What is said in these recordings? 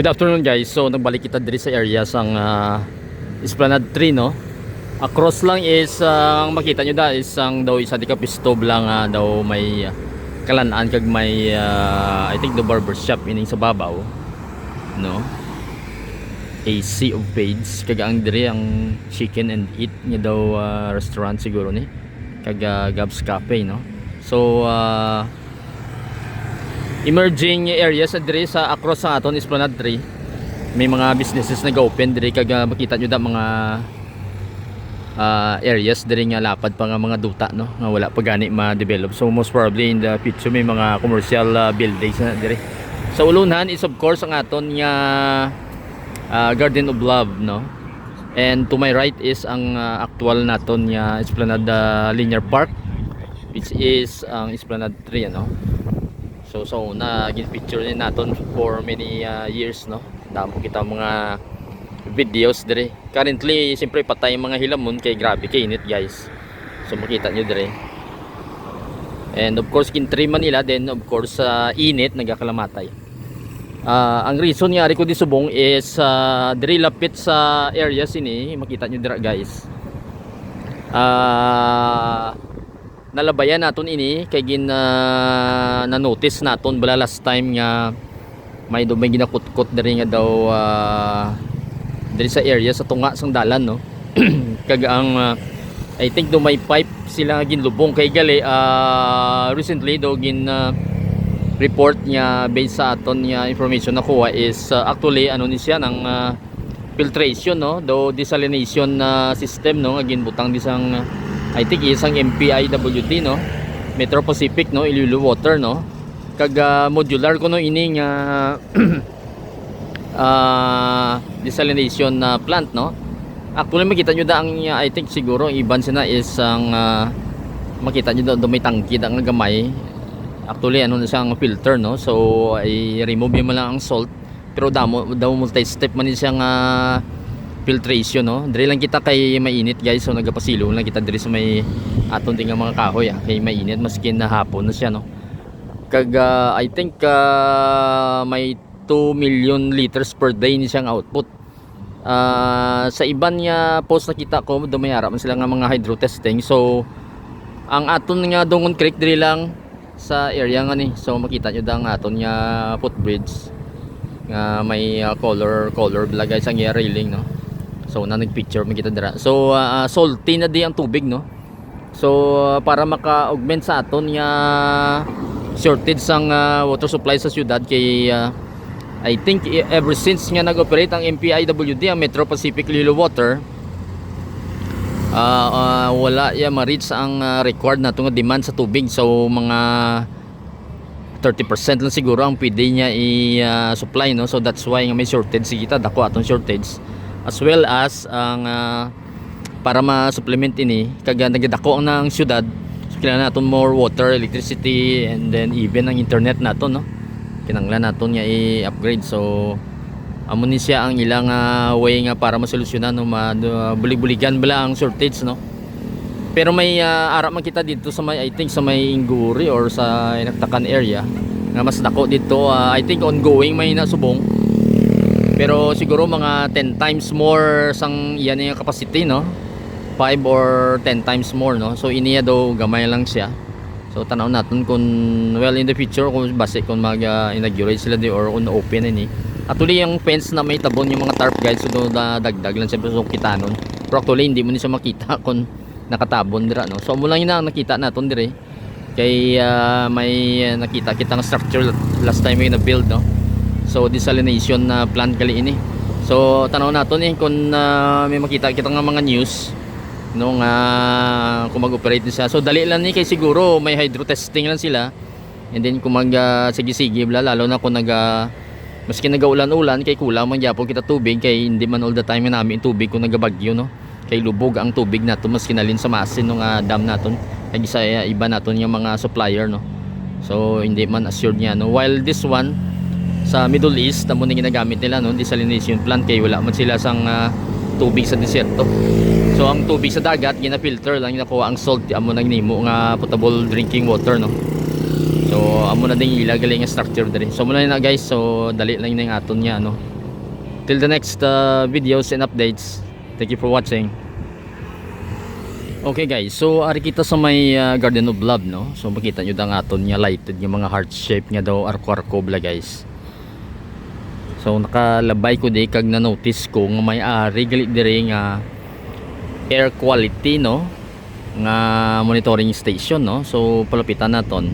Good afternoon guys. So nagbalik kita diri sa area sang Esplanade 3 no. Across lang is ang makita nyo da is ang daw isa di ka pisto lang daw may kalanaan kag may I think the barber shop ining sa babaw no. A sea of page kag ang diri ang chicken and eat nga daw restaurant siguro ni kag Gabs Cafe no. So emerging areas diri sa across sa aton Esplanade 3 may mga businesses nag-open diri kag makita nyo da mga areas diri nga lapad pa nga mga duta no nga wala pa gani ma-develop. So most probably in the future may mga commercial buildings na diri. Sa ulunan is of course ang aton nga Garden of Love no. And to my right is ang actual naton nga Esplanade Linear Park which is ang Esplanade 3 ano. So na gin-picture din naton for many years no. Damo kita mga videos dire. Currently siyempre patay mga hilamon kay grabe kay init guys. So makita nyo dire. And of course kintriman nila then of course init nagakalamatay. Ang reason nga ari ko di subong is dire lapit sa areas ini makita nyo dira guys. Nalabayan naton ini kay na notice naton bala last time nga may ginakutkot diri nga daw diri sa area sa tunga sang dalan no. Kag ang I think do may pipe sila ginlubong kay gali recently do report niya based sa aton nga information nakuha is actually ano ni siya ng filtration no do desalination system no nga ginbutang disang I think isang MPIWD no, Metro Pacific no, Iloilo Water no. Kag modular ko no ining desalination plant no. Actually makita nyo da ang I think siguro iban sina is ang makita nyo da may tangki da nga gamay. Actually ano na siyang filter no. So ay remove mo lang ang salt pero daw multi-step man siyang filtration no. Diri lang kita kay mainit guys. So nagapasilo lang kita diri sa may aton tinga mga kahoy kay mainit maskin na hapon na siya no. Kag I think may 2 million liters per day ni siyang output. Sa iban nga post nakita ko do may harap man sila nga mga hydro testing. So ang aton nga Dungon Creek diri lang sa area nga ni. So makita nyo da ang aton nga footbridge nga may color black guys ang railing no. So na nagpicture makita dira. So salty na di ang tubig no. So para maka-augment sa aton nga shortage sang water supply sa syudad kay I think ever since nga nag-operate ang MPIWD ang Metro Pacific Iloilo Water wala ya ma-reach ang required na nga demand sa tubig. So mga 30% lang siguro ang pwede niya i-supply no. So that's why nga may shortage kita dako aton shortage as well as ang para ma-supplement ini kag nagdako ang syudad. So kailangan naton more water, electricity and then even ang internet naton no. Kinanglan naton nga i-upgrade. So amo ni siya ang ilang way nga para masolusyonan no bulig-buligan bala ang shortage no. Pero may ara man kita dito sa may I think sa may Inguri or sa Inaktakan area nga mas dako dito I think ongoing may nasubong. Pero siguro mga 10 times more sang iyan yung capacity no. 5 or 10 times more no. So iniya daw gamay lang siya. So tanaw natin kung well in the future kung base kung mag-inaugurate sila di or on open ini. Actually yung fence na may tabon yung mga tarp guys so dagdag lang siyempre so kita nun. Pero actually hindi mo ni siya makita kung nakatabon dira no. So mo lang yun ang nakita natin dire. Kay may nakita kitang structure last time may na-build no. So desalination plant kali ini. So tanaw naton kung may makita kita nga mga news nung kung mag-operate siya. So dali lang ni kay siguro may hydro testing lang sila. And then kung sige lalo na kung maski nagaulan-ulan kay kulang man gyapon kita tubig kay hindi man all the time namin tubig kung nagabagyo no. Kay lubog ang tubig nato maski nalin sa masin ng dam naton. Kay isa iba naton yung mga supplier no. So hindi man assured niya no. While this one sa Middle East tamo ni ginagamit nila no desalination plant kay wala man sila sang tubig sa deserto. So ang tubig sa dagat gina-filter lang nakuha ang salt amo nang nimo nga potable drinking water no. So amo na ding ilagaling nga structure diri. So muna na guys, so dali lang ning aton niya no. till the next videos and updates. Thank you for watching. Okay guys, so ari kita sa may Garden of Love, no. So makita nyo dang aton nga lighted yung mga heart shape nga daw arko-arko bla guys. So nakalabay ko di kag na notice ko nga may ari gali diri nga air quality, no, nga monitoring station, no. So palapitan naton.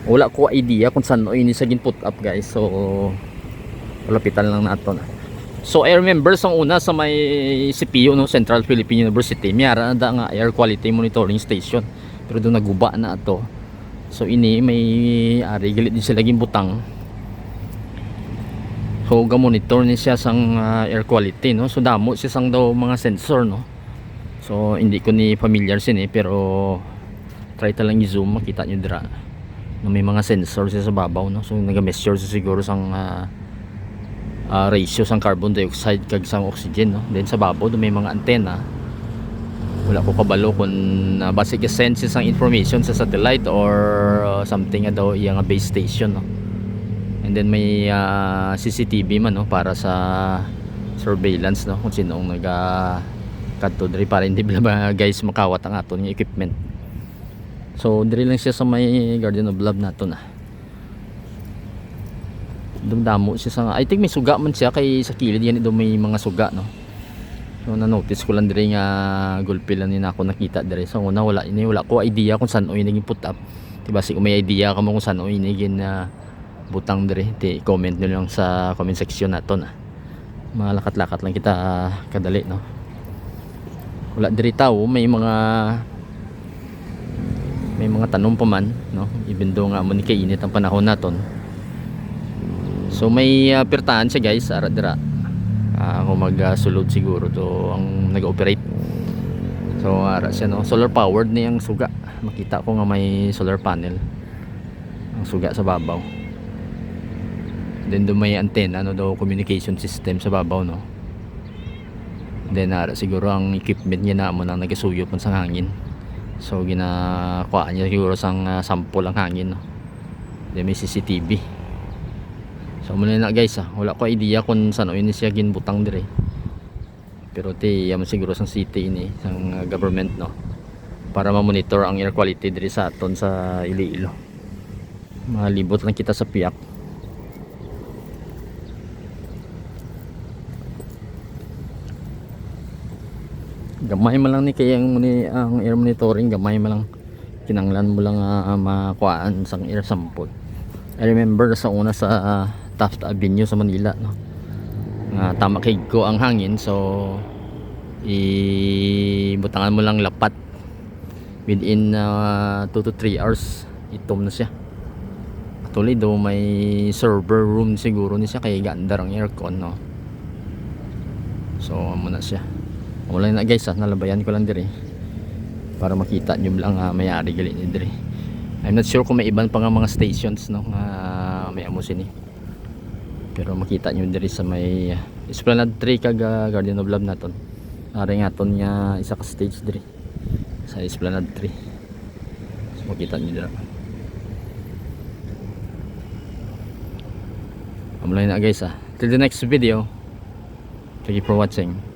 Wala ko idea kung saan ini sa gin put up guys. So palapitan lang naton. So I remember sa una sa may CPU, no, Central Philippine University, mayara na nga air quality monitoring station, pero doon naguba na ato. So ini may ari galit din sila gin butang. So ga monitor ni siya sang air quality, no. So damo siya sang daw mga sensor, no. So hindi ko ni familiar sini, pero try ta lang i-zoom makita nyo dira na may mga sensor siya sa babaw, no. So naga-measure siya siguro sang ratio sang carbon dioxide kag sang oxygen, no. Then sa babaw do may mga antena. Wala ko kabalo kung basic sense sang information sa satellite or something nga daw iya nga base station, no. And then may CCTV man, no, para sa surveillance, no, kung sinong naga kadto diri para hindi ba guys makawat ang aton nga equipment. So diri lang siya sa may Garden of Love nato na. Dumdamo siya sa, I think may suga man siya kay sa kilid yan ito may mga suga, no. So na notice ko lang diri nga gulpil lang nina ako nakita diri. So una wala ko idea kung saan o ini put up. Diba si may idea ka mo kung saan o ini gin butang diri, ti comment niyo lang sa comment section nato na. Malakat-lakat lang kita kadali, no. Wala diri tao, may mga tanong pa man, no. Even though nga mo ni kainit ang panahon naton. So may pirtahan siya guys, ara dira. Kung magsulod siguro to ang nag-operate. So ara siya, no. Solar powered na yung suga. Makita ko nga may solar panel ang suga sa babaw. Then do may antenna, no, daw communication system sa babaw, no. Then ara siguro ang equipment niya na mo nang nagasuyop man sa hangin. So ginakuha niya siguro sang sample ang hangin, no. Then may CCTV. So muna na guys, wala ko idea kung saan ini siya ginbutang dire. Pero ti yaman siguro sang city ini, sang government, no, para ma-monitor ang air quality dire sa aton sa Iloilo. Malibot lang kita sa piyak. Gamay man lang ni kaya ang air monitoring, gamay man lang kinanglan mo lang makuhaan sang air sample. I remember sa una sa Taft Avenue sa Manila, no, tamakig ko ang hangin. So ibutangan mo lang lapat within 2 to 3 hours itom na siya. Actually do may server room siguro ni siya kay gandar ang aircon, no. So amo na siya. Wala na guys, nalabayan ko lang dire para makita nyo lang may-ari gali ni dire. I'm not sure kung may iban pa nga mga stations, no, may amo sini. Pero makita nyo diri sa may Esplanade 3 kag Garden of Love naton. Ari nga ton nga isa ka stage diri sa Esplanade 3. So makita nyo dira. Amulay na guys, till the next video. Thank you for watching.